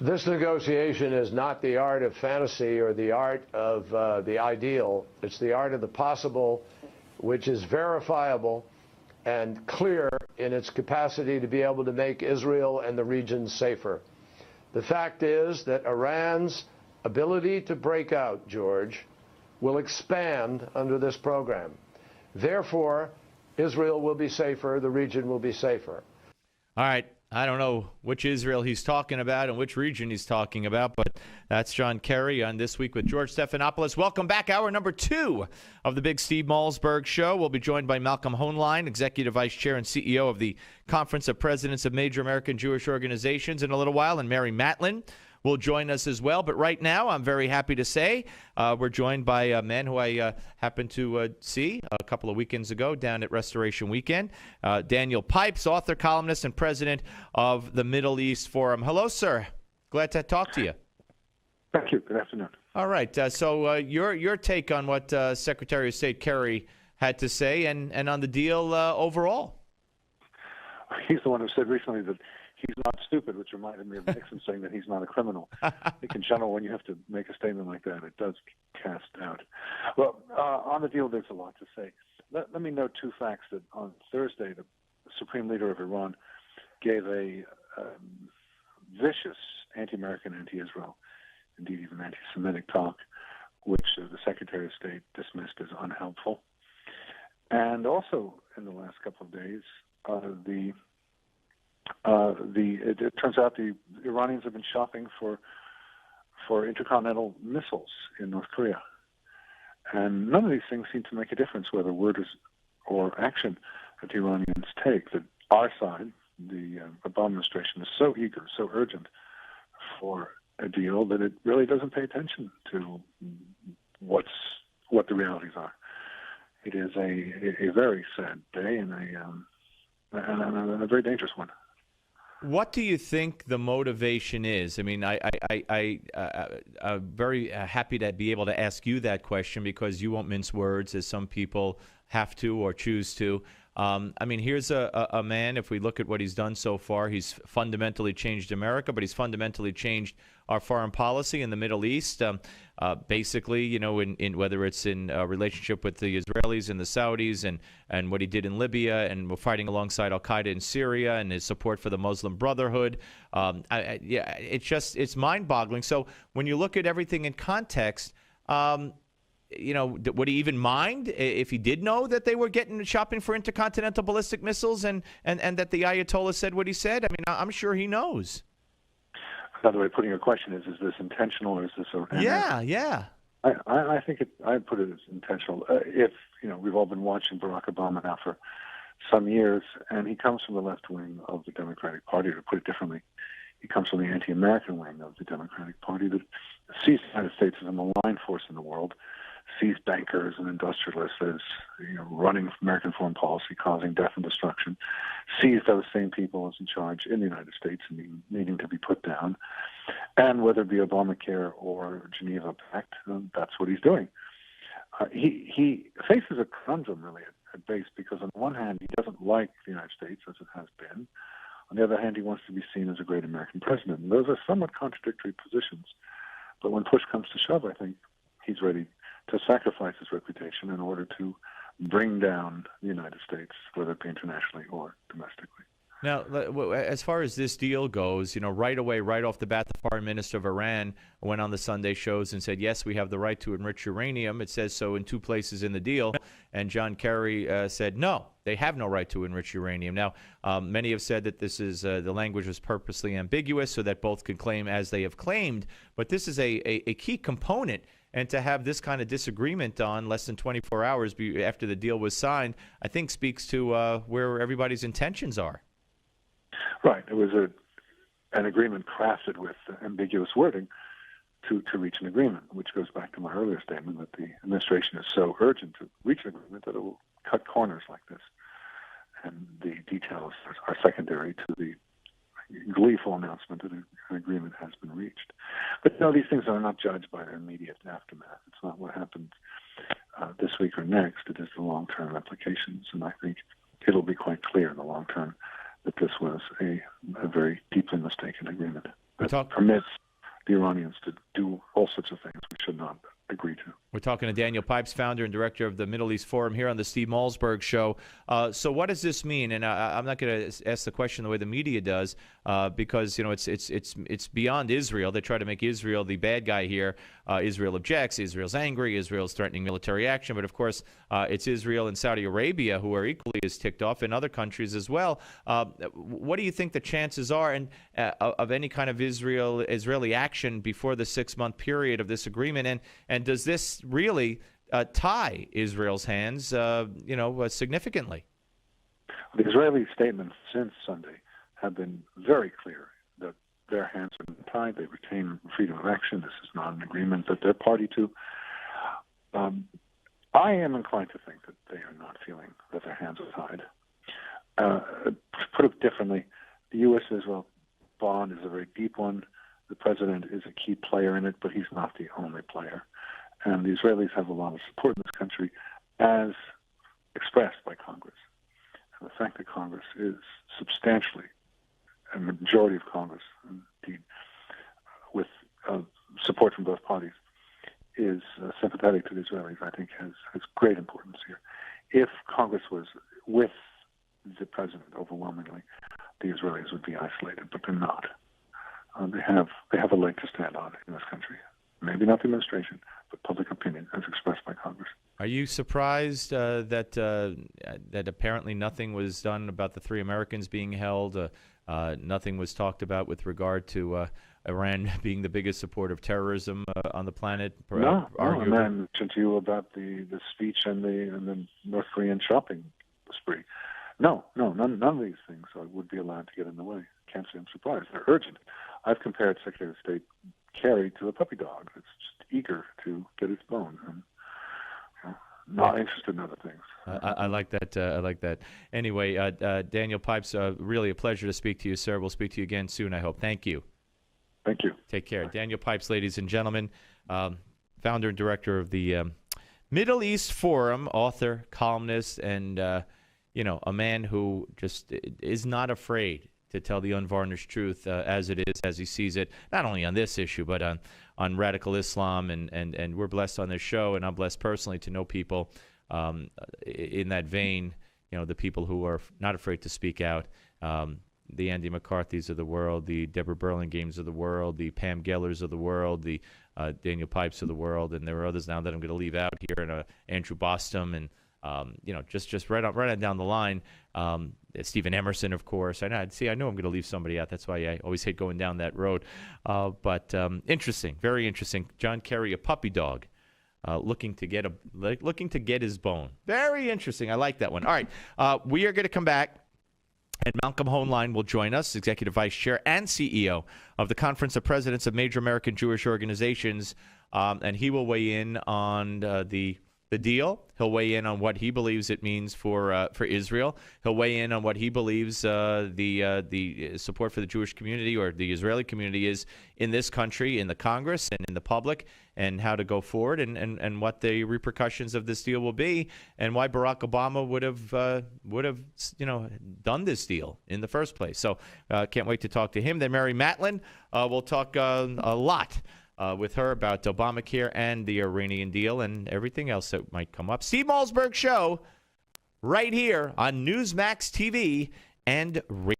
This negotiation is not the art of fantasy or the art of the ideal. It's the art of the possible, which is verifiable and clear in its capacity to be able to make Israel and the region safer. The fact is that Iran's ability to break out, George, will expand under this program. Therefore, Israel will be safer, the region will be safer. All right. I don't know which Israel he's talking about and which region he's talking about, but that's John Kerry on This Week with George Stephanopoulos. Welcome back. Hour number 2 of the Big Steve Malzberg Show. We'll be joined by Malcolm Hoenlein, Executive Vice Chair and CEO of the Conference of Presidents of Major American Jewish Organizations in a little while, and Mary Matlin will join us as well. But right now, I'm very happy to say we're joined by a man who I happened to see a couple of weekends ago down at Restoration Weekend, Daniel Pipes, author, columnist, and president of the Middle East Forum. Hello, sir. Glad to talk to you. Thank you. Good afternoon. All right. So your take on what Secretary of State Kerry had to say and on the deal overall. He's the one who said recently that he's not stupid, which reminded me of Nixon saying that he's not a criminal. I think in general, when you have to make a statement like that, it does cast doubt. Well, on the deal, there's a lot to say. Let me note 2 facts that on Thursday, the Supreme Leader of Iran gave a vicious anti-American, anti-Israel, indeed even anti-Semitic talk, which the Secretary of State dismissed as unhelpful. And also, in the last couple of days, it turns out the Iranians have been shopping for intercontinental missiles in North Korea. And none of these things seem to make a difference, whether word or action that the Iranians take. That our side, the Obama administration, is so eager, so urgent for a deal that it really doesn't pay attention to what the realities are. It is a very sad day and a very dangerous one. What do you think the motivation is? I mean, I'm very happy to be able to ask you that question because you won't mince words as some people have to or choose to. I mean, here's a man, if we look at what he's done so far, he's fundamentally changed America, but he's fundamentally changed our foreign policy in the Middle East. Basically, you know, in whether it's in relationship with the Israelis and the Saudis and what he did in Libya and we're fighting alongside Al-Qaeda in Syria and his support for the Muslim Brotherhood. It's mind-boggling. So when you look at everything in context, you know, would he even mind if he did know that they were shopping for intercontinental ballistic missiles and that the Ayatollah said what he said? I mean, I'm sure he knows. Another way of putting your question is this intentional or is this a... Yeah. I think I'd put it as intentional. If, you know, we've all been watching Barack Obama now for some years, and he comes from the left wing of the Democratic Party, or to put it differently, he comes from the anti-American wing of the Democratic Party that sees the United States as a malign force in the world, sees bankers and industrialists as, you know, running American foreign policy, causing death and destruction, sees those same people as in charge in the United States and needing to be put down. And whether it be Obamacare or Geneva Pact, that's what he's doing. He faces a conundrum, really, at base, because on the one hand, he doesn't like the United States, as it has been. On the other hand, he wants to be seen as a great American president. And those are somewhat contradictory positions. But when push comes to shove, I think he's ready to sacrifice his reputation in order to bring down the United States, whether it be internationally or domestically. Now, as far as this deal goes, you know, right away, right off the bat, the foreign minister of Iran went on the Sunday shows and said, yes, we have the right to enrich uranium. It says so in 2 places in the deal. And John Kerry said, no, they have no right to enrich uranium. Now, many have said that this is the language was purposely ambiguous so that both can claim as they have claimed. But this is a key component. And to have this kind of disagreement on less than 24 hours after the deal was signed, I think speaks to where everybody's intentions are. Right. It was an agreement crafted with ambiguous wording to reach an agreement, which goes back to my earlier statement that the administration is so urgent to reach an agreement that it will cut corners like this. And the details are secondary to the gleeful announcement that an agreement has been reached. But no, these things are not judged by their immediate aftermath. It's not what happens this week or next. It is the long-term implications, and I think it'll be quite clear in the long term that this was a very deeply mistaken agreement. that permits the Iranians to do all sorts of things we should not agree to. We're talking to Daniel Pipes, founder and director of the Middle East Forum here on the Steve Malzberg Show. So what does this mean? And I'm not going to ask the question the way the media does, because it's beyond Israel. They try to make Israel the bad guy here. Israel objects. Israel's angry. Israel's threatening military action. But of course, it's Israel and Saudi Arabia who are equally as ticked off, and other countries as well. What do you think the chances are of any kind of Israeli action before the 6-month period of this agreement? And does this really tie Israel's hands, significantly? The Israeli statements since Sunday have been very clear that their hands are tied. They retain freedom of action. This is not an agreement that they're party to. I am inclined to think that they are not feeling that their hands are tied. Put it differently, the U.S.-Israel bond is a very deep one. The president is a key player in it, but he's not the only player. And the Israelis have a lot of support in this country, as expressed by Congress. And the fact that Congress is substantially, a majority of Congress, indeed, with support from both parties, is sympathetic to the Israelis, I think has great importance here. If Congress was with the president overwhelmingly, the Israelis would be isolated, but they're not. They have a leg to stand on in this country. Maybe not the administration, but public opinion as expressed by Congress. Are you surprised that apparently nothing was done about the 3 Americans being held? Nothing was talked about with regard to Iran being the biggest supporter of terrorism on the planet? No, and I mentioned to you about the speech and the North Korean shopping spree. No, none of these things would be allowed to get in the way. Can't say I'm surprised. They're urgent. I've compared Secretary of State Kerry to a puppy dog that's just eager to get its bone and not interested in other things. I like that. I like that. Anyway, Daniel Pipes, really a pleasure to speak to you, sir. We'll speak to you again soon, I hope. Thank you. Thank you. Take care. Bye. Daniel Pipes, ladies and gentlemen, founder and director of the Middle East Forum, author, columnist, and a man who just is not afraid to tell the unvarnished truth as it is, as he sees it, not only on this issue, but on radical Islam. And we're blessed on this show, and I'm blessed personally to know people in that vein, the people who are not afraid to speak out, the Andy McCarthys of the world, the Deborah Burlingames of the world, the Pam Gellers of the world, the Daniel Pipes of the world, and there are others now that I'm going to leave out here, and Andrew Bostom, and just right on down the line. Stephen Emerson, of course. I know I'm going to leave somebody out. That's why I always hate going down that road. But interesting, very interesting. John Kerry, a puppy dog, looking to get his bone. Very interesting. I like that one. All right, we are going to come back. And Malcolm Hoenlein will join us, Executive Vice Chair and CEO of the Conference of Presidents of Major American Jewish Organizations, and he will weigh in on the deal. He'll weigh in on what he believes it means for Israel. He'll weigh in on what he believes the support for the Jewish community or the Israeli community is in this country, in the Congress, and in the public, and how to go forward, and what the repercussions of this deal will be, and why Barack Obama would have done this deal in the first place. So can't wait to talk to him. Then Mary Matlin, we'll talk a lot with her about Obamacare and the Iranian deal and everything else that might come up. Steve Malzberg Show right here on Newsmax TV and radio.